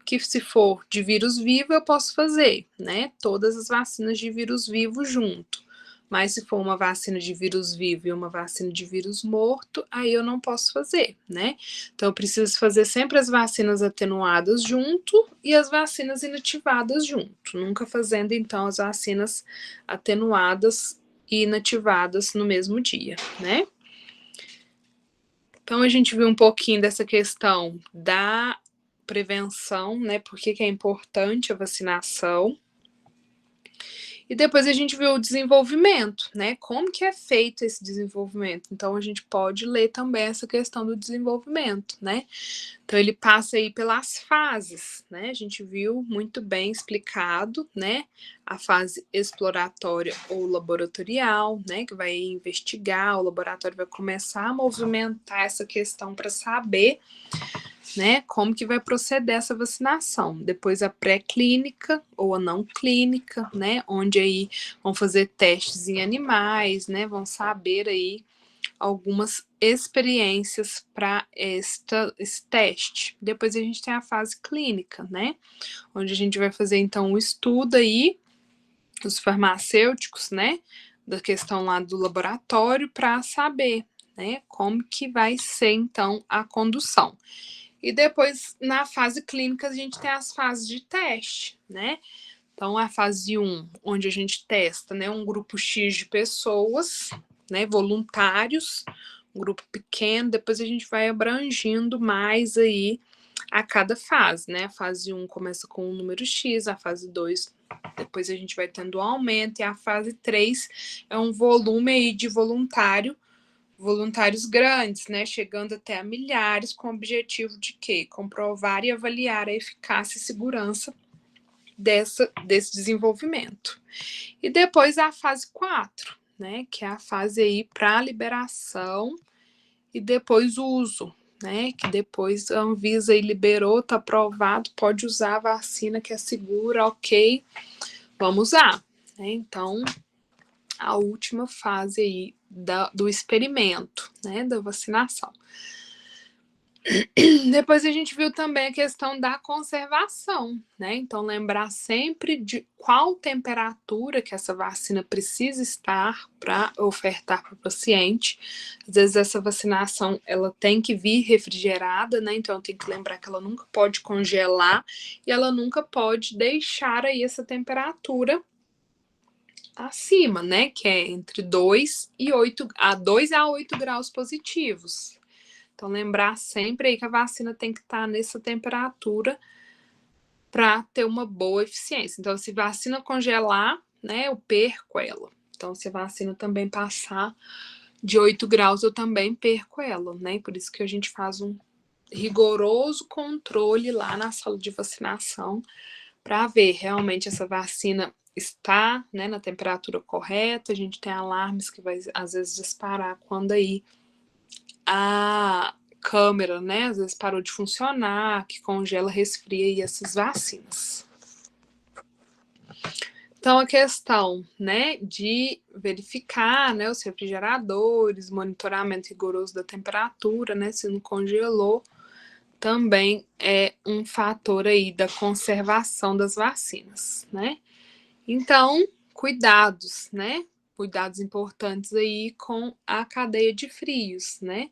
S2: que, se for de vírus vivo, eu posso fazer, né? Todas as vacinas de vírus vivo junto. Mas se for uma vacina de vírus vivo e uma vacina de vírus morto, aí eu não posso fazer, né? Então, eu preciso fazer sempre as vacinas atenuadas junto e as vacinas inativadas junto. Nunca fazendo, então, as vacinas atenuadas e inativadas no mesmo dia, né? Então, a gente viu um pouquinho dessa questão da prevenção, né? Por que é importante a vacinação. E depois a gente viu o desenvolvimento, né? Como que é feito esse desenvolvimento? Então, a gente pode ler também essa questão do desenvolvimento, né? Então, ele passa aí pelas fases, né? A gente viu muito bem explicado, né? A fase exploratória ou laboratorial, né? Que vai investigar, o laboratório vai começar a movimentar essa questão para saber, né, como que vai proceder essa vacinação. Depois a pré-clínica ou a não clínica, né, onde aí vão fazer testes em animais, né, vão saber aí algumas experiências para esse teste. Depois a gente tem a fase clínica, né, onde a gente vai fazer então um estudo aí, os farmacêuticos, né, da questão lá do laboratório para saber, né, como que vai ser então a condução. E depois, na fase clínica, a gente tem as fases de teste, né? Então, a fase 1, onde a gente testa, né, um grupo X de pessoas, né, voluntários, um grupo pequeno, depois a gente vai abrangindo mais aí a cada fase, né? A fase 1 começa com um número X, a fase 2, depois a gente vai tendo um aumento, e a fase 3 é um volume aí de voluntários grandes, né, chegando até a milhares, com o objetivo de quê? Comprovar e avaliar a eficácia e segurança desse desenvolvimento. E depois a fase 4, né, que é a fase aí para liberação e depois o uso, né, que depois a Anvisa aí liberou, tá aprovado, pode usar a vacina que é segura, ok, vamos usar, né? Então, a última fase aí do experimento, né, da vacinação. Depois a gente viu também a questão da conservação, né? Então, lembrar sempre de qual temperatura que essa vacina precisa estar para ofertar para o paciente. Às vezes essa vacinação ela tem que vir refrigerada, né? Então tem que lembrar que ela nunca pode congelar e ela nunca pode deixar aí essa temperatura acima, né? Que é entre 2 a 8 graus positivos. Então, lembrar sempre aí que a vacina tem que estar nessa temperatura para ter uma boa eficiência. Então, se a vacina congelar, né, eu perco ela. Então, se a vacina também passar de 8 graus, eu também perco ela, né? Por isso que a gente faz um rigoroso controle lá na sala de vacinação para ver realmente essa vacina está, né, na temperatura correta. A gente tem alarmes que vai às vezes disparar quando aí a câmera, né, às vezes parou de funcionar, que congela, resfria aí essas vacinas. Então, a questão, né, de verificar, né, os refrigeradores, monitoramento rigoroso da temperatura, né, se não congelou, também é um fator aí da conservação das vacinas, né? Então, cuidados, né? Cuidados importantes aí com a cadeia de frios, né?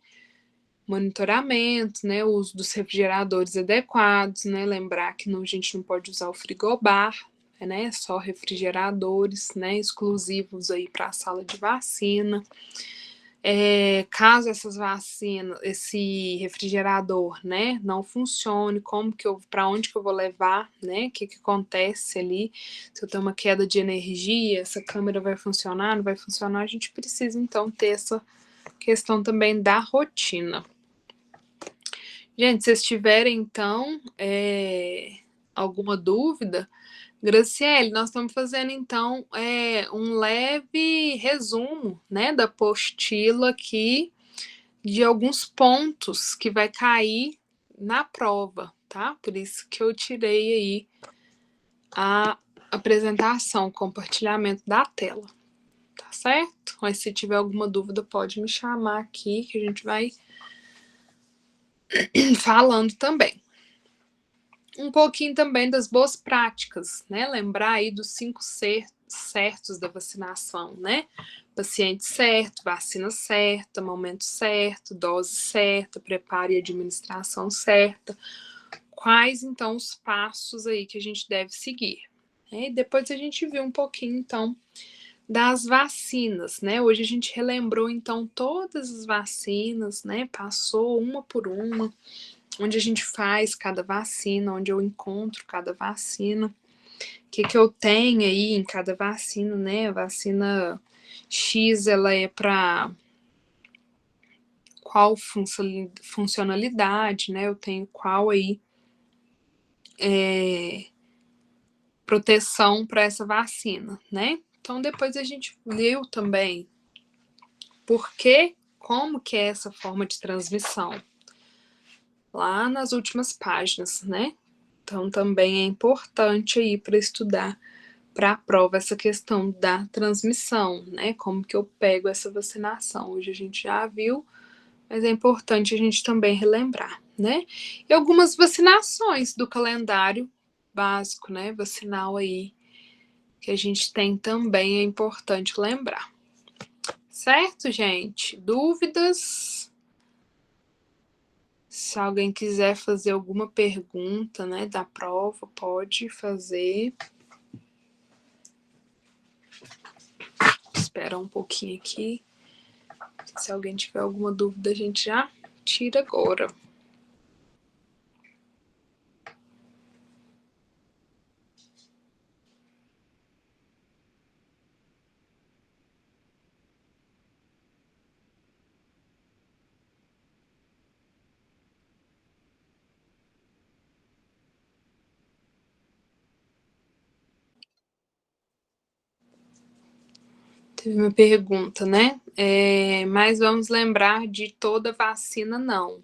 S2: Monitoramento, né? O uso dos refrigeradores adequados, né? Lembrar que a gente não pode usar o frigobar, né? Só refrigeradores, né? Exclusivos aí para a sala de vacina. Caso essas vacinas, esse refrigerador, né, não funcione, para onde que eu vou levar, né? O que acontece ali? Se eu tenho uma queda de energia, essa câmera vai funcionar, não vai funcionar? A gente precisa então ter essa questão também da rotina. Gente, se vocês tiverem então alguma dúvida, Graciele, nós estamos fazendo então um leve resumo, né, da apostila aqui de alguns pontos que vai cair na prova, tá? Por isso que eu tirei aí a apresentação, compartilhamento da tela, tá certo? Mas se tiver alguma dúvida, pode me chamar aqui que a gente vai falando também. Um pouquinho também das boas práticas, né? Lembrar aí dos 5 certos da vacinação, né? Paciente certo, vacina certa, momento certo, dose certa, preparo e administração certa. Quais, então, os passos aí que a gente deve seguir? E depois a gente viu um pouquinho, então, das vacinas, né? Hoje a gente relembrou, então, todas as vacinas, né? Passou uma por uma, onde a gente faz cada vacina, onde eu encontro cada vacina, o que eu tenho aí em cada vacina, né? A vacina X, ela é para qual funcionalidade, né? Eu tenho qual aí proteção para essa vacina, né? Então, depois a gente viu também como que é essa forma de transmissão, lá nas últimas páginas, né? Então, também é importante aí para estudar para a prova essa questão da transmissão, né? Como que eu pego essa vacinação. Hoje a gente já viu, mas é importante a gente também relembrar, né? E algumas vacinações do calendário básico, né? Vacinal aí, que a gente tem também, é importante lembrar. Certo, gente? Dúvidas? Se alguém quiser fazer alguma pergunta, né, da prova, pode fazer. Espera um pouquinho aqui. Se alguém tiver alguma dúvida, a gente já tira agora. Teve uma pergunta, né? Mas vamos lembrar de toda vacina, não.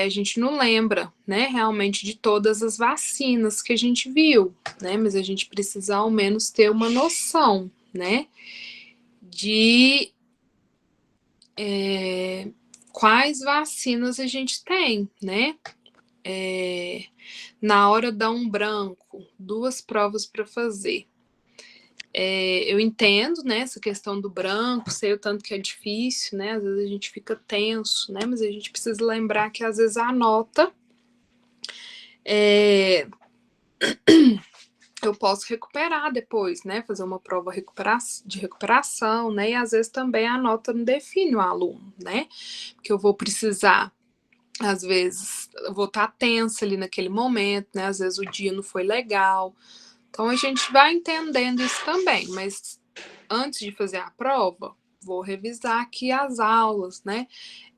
S2: A gente não lembra, né, realmente de todas as vacinas que a gente viu, né? Mas a gente precisa ao menos ter uma noção, né? De quais vacinas a gente tem, né? Na hora dá um branco, 2 provas para fazer. Eu entendo, né, essa questão do branco, sei o tanto que é difícil, né? Às vezes a gente fica tenso, né? Mas a gente precisa lembrar que às vezes a nota eu posso recuperar depois, né? Fazer uma prova de recuperação, né? E às vezes também a nota não define o aluno, né? Porque eu vou precisar, às vezes, eu vou estar tensa ali naquele momento, né? Às vezes o dia não foi legal. Então a gente vai entendendo isso também, mas antes de fazer a prova, vou revisar aqui as aulas, né?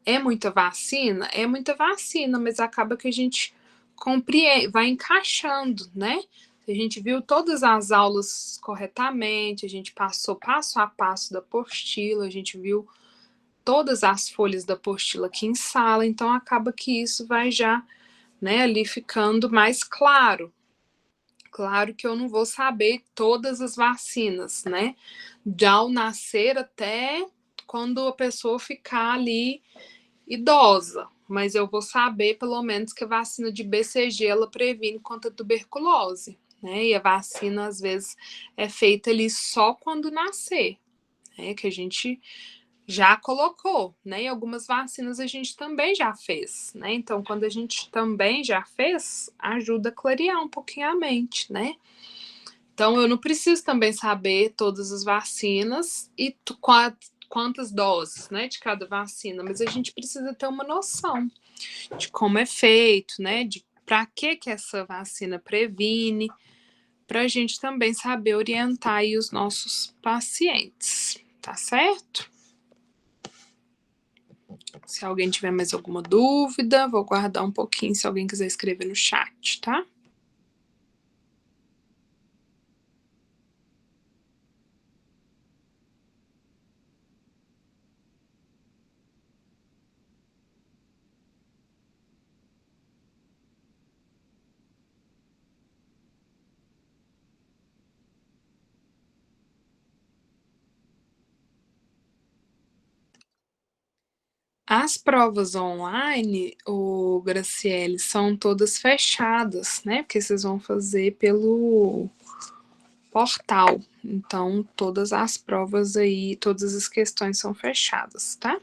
S2: É muita vacina? É muita vacina, mas acaba que a gente compreende, vai encaixando, né? A gente viu todas as aulas corretamente, a gente passou passo a passo da apostila, a gente viu todas as folhas da apostila aqui em sala, então acaba que isso vai já, né, ali ficando mais claro. Claro que eu não vou saber todas as vacinas, né? De ao nascer até quando a pessoa ficar ali idosa, mas eu vou saber pelo menos que a vacina de BCG ela previne contra a tuberculose, né? E a vacina às vezes é feita ali só quando nascer, né? Que a gente já colocou, né? E algumas vacinas a gente também já fez, né? Então, quando a gente também já fez, ajuda a clarear um pouquinho a mente, né? Então, eu não preciso também saber todas as vacinas e quantas doses, né, de cada vacina, mas a gente precisa ter uma noção de como é feito, né, de para que essa vacina previne, para a gente também saber orientar aí os nossos pacientes, tá certo? Se alguém tiver mais alguma dúvida, vou guardar um pouquinho se alguém quiser escrever no chat, tá? As provas online, o Graciele, são todas fechadas, né? Porque vocês vão fazer pelo portal. Então, todas as provas aí, todas as questões são fechadas, tá?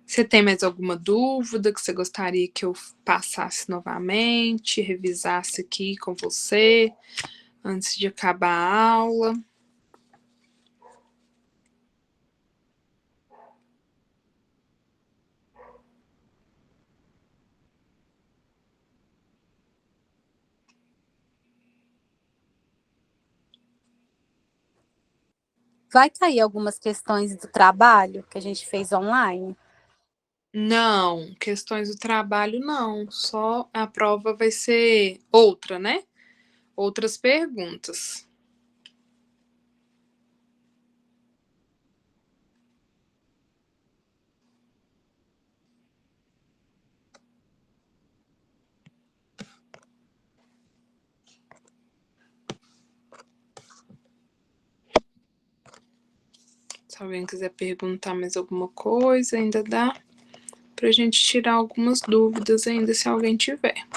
S2: Você tem mais alguma dúvida que você gostaria que eu passasse novamente, revisasse aqui com você antes de acabar a aula?
S4: Vai cair algumas questões do trabalho que a gente fez online?
S2: Não, questões do trabalho não, só a prova vai ser outra, né? Outras perguntas. Se alguém quiser perguntar mais alguma coisa, ainda dá pra gente tirar algumas dúvidas ainda, se alguém tiver.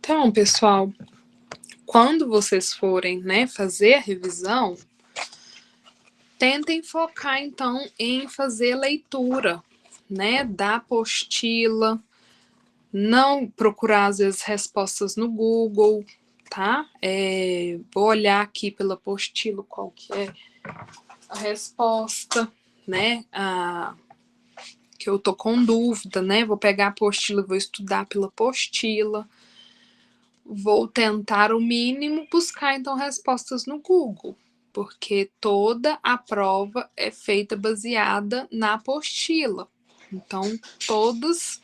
S2: Então, pessoal, quando vocês forem, né, fazer a revisão, tentem focar, então, em fazer leitura, né, da apostila, não procurar, às vezes, respostas no Google, tá? Vou olhar aqui pela apostila qual que é a resposta, né, que eu tô com dúvida, né, vou pegar a apostila, vou estudar pela apostila, vou tentar o mínimo buscar, então, respostas no Google, porque toda a prova é feita baseada na apostila. Então, todas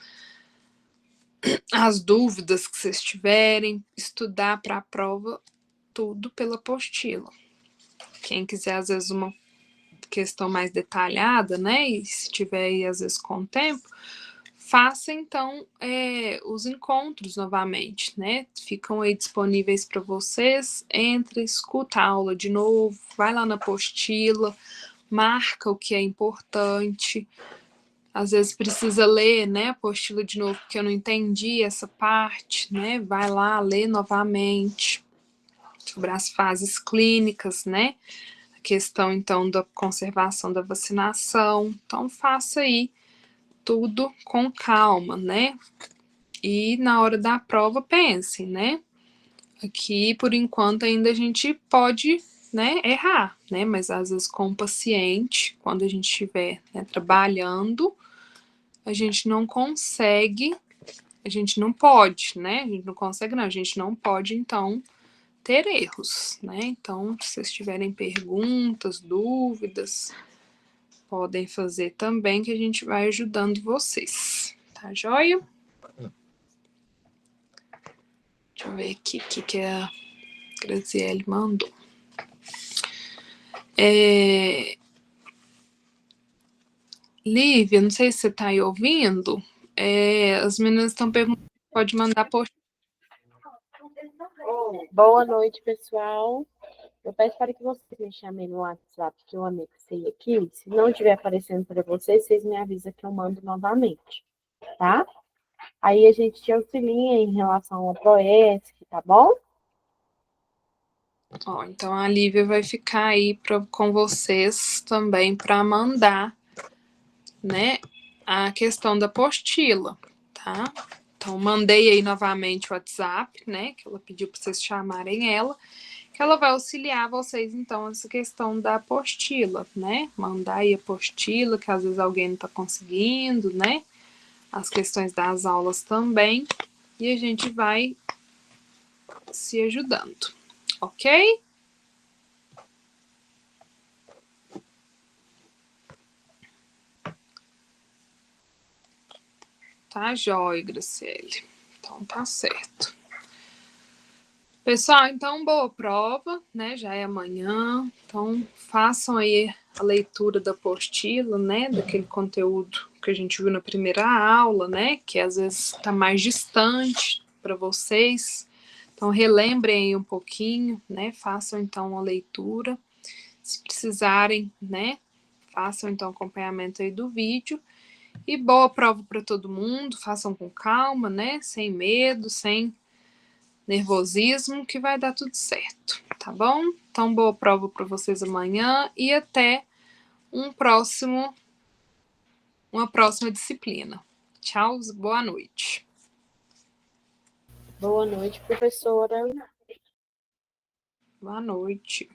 S2: as dúvidas que vocês tiverem, estudar para a prova, tudo pela apostila. Quem quiser, às vezes, uma questão mais detalhada, né, e se tiver aí, às vezes, com o tempo, faça, então, os encontros novamente, né? Ficam aí disponíveis para vocês. Entre, escuta a aula de novo, vai lá na apostila, marca o que é importante. Às vezes precisa ler, né, a apostila de novo, porque eu não entendi essa parte, né? Vai lá, lê novamente sobre as fases clínicas, né? A questão, então, da conservação da vacinação. Então, faça aí tudo com calma, né? E na hora da prova, pense, né? Aqui, por enquanto, ainda a gente pode, né, errar, né? Mas às vezes com o paciente, quando a gente estiver, né, trabalhando, a gente não consegue, a gente não pode, né? A gente não consegue, não, a gente não pode, então, ter erros, né? Então, se vocês tiverem perguntas, dúvidas, podem fazer também, que a gente vai ajudando vocês, tá joia? Deixa eu ver aqui o que a Graziele mandou. Lívia, não sei se você está aí ouvindo, as meninas estão perguntando se pode mandar por...
S1: Boa noite, pessoal. Eu peço para que vocês me chamem no WhatsApp que eu anexei aqui. Se não estiver aparecendo para vocês, vocês me avisam que eu mando novamente, tá? Aí a gente te auxilia em relação ao ProESC, tá bom?
S2: Ó, então a Lívia vai ficar aí com vocês também para mandar, né, a questão da apostila, tá? Então mandei aí novamente o WhatsApp, né, que ela pediu para vocês chamarem ela, que ela vai auxiliar vocês então nessa questão da apostila, né? Mandar aí a apostila, que às vezes alguém não está conseguindo, né? As questões das aulas também, e a gente vai se ajudando, ok? Tá jóia, Graciele. Então tá certo. Pessoal, então boa prova, né? Já é amanhã. Então façam aí a leitura da apostila, né? Daquele conteúdo que a gente viu na primeira aula, né? Que às vezes está mais distante para vocês. Então relembrem aí um pouquinho, né? Façam então a leitura. Se precisarem, né? Façam então acompanhamento aí do vídeo. E boa prova para todo mundo, façam com calma, né? Sem medo, sem nervosismo, que vai dar tudo certo, tá bom? Então, boa prova para vocês amanhã e até uma próxima disciplina. Tchau, boa noite.
S1: Boa noite, professora.
S2: Boa noite.